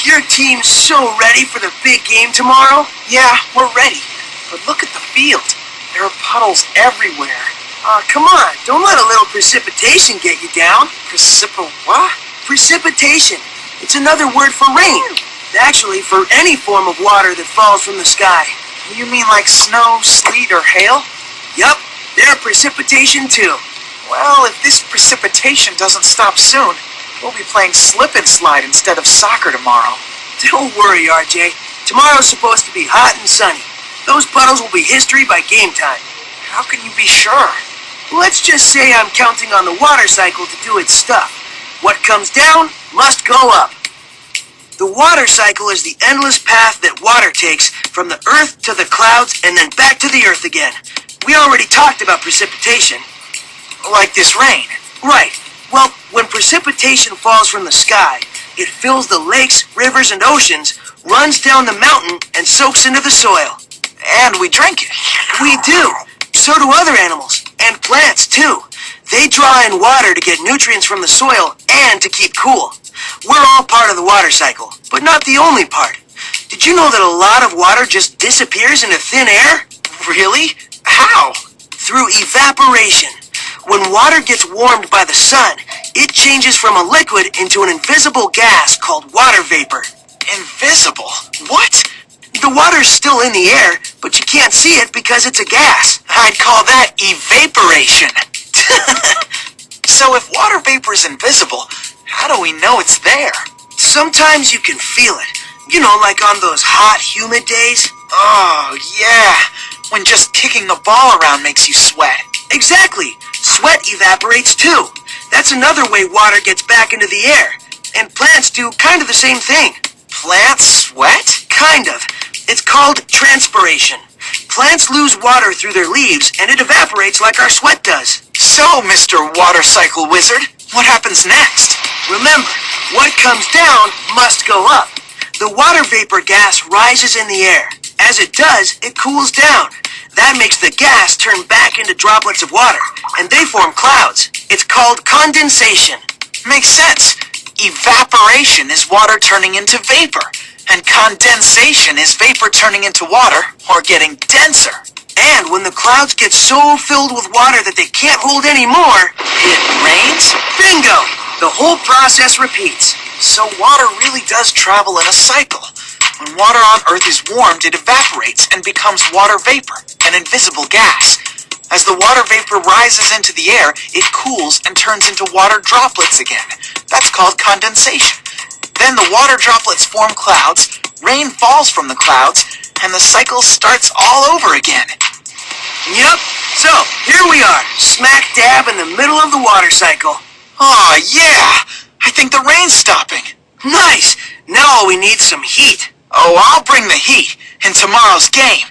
Your team's so ready for the big game tomorrow? Yeah, we're ready. But look at the field. There are puddles everywhere. Come on. Don't let a little precipitation get you down. What? Precipitation. It's another word for rain. Actually, for any form of water that falls from the sky. You mean like snow, sleet, or hail? Yup, they're precipitation too. Well, if this precipitation doesn't stop soon, we'll be playing slip and slide instead of soccer tomorrow. Don't worry, RJ. Tomorrow's supposed to be hot and sunny. Those puddles will be history by game time. How can you be sure? Let's just say I'm counting on the water cycle to do its stuff. What comes down must go up. The water cycle is the endless path that water takes from the earth to the clouds and then back to the earth again. We already talked about precipitation. Like this rain. Right. Well, when precipitation falls from the sky, it fills the lakes, rivers, and oceans, runs down the mountain, and soaks into the soil. And we drink it. We do. So do other animals. And plants, too. They draw in water to get nutrients from the soil and to keep cool. We're all part of the water cycle, but not the only part. Did you know that a lot of water just disappears into thin air? Really? How? Through evaporation. When water gets warmed by the sun, it changes from a liquid into an invisible gas called water vapor. Invisible? What? The water's still in the air, but you can't see it because it's a gas. I'd call that evaporation. So if water vapor is invisible, how do we know it's there? Sometimes you can feel it. You know, like on those hot, humid days. Oh, yeah. When just kicking the ball around makes you sweat. Exactly. Sweat evaporates too. That's another way water gets back into the air. And plants do kind of the same thing. Plants sweat? Kind of. It's called transpiration. Plants lose water through their leaves, and it evaporates like our sweat does. So, Mr. Water Cycle Wizard, what happens next? Remember, what comes down must go up. The water vapor gas rises in the air. As it does, it cools down. That makes the gas turn back into droplets of water, and they form clouds. It's called condensation. Makes sense. Evaporation is water turning into vapor, and condensation is vapor turning into water, or getting denser. And when the clouds get so filled with water that they can't hold any more, it rains? Bingo! The whole process repeats. So water really does travel in a cycle. When water on Earth is warmed, it evaporates and becomes water vapor, an invisible gas. As the water vapor rises into the air, it cools and turns into water droplets again. That's called condensation. Then the water droplets form clouds, rain falls from the clouds, and the cycle starts all over again. Yep. So, here we are, smack dab in the middle of the water cycle. Aw, yeah! I think the rain's stopping. Nice! Now all we need is some heat. Oh, I'll bring the heat in tomorrow's game.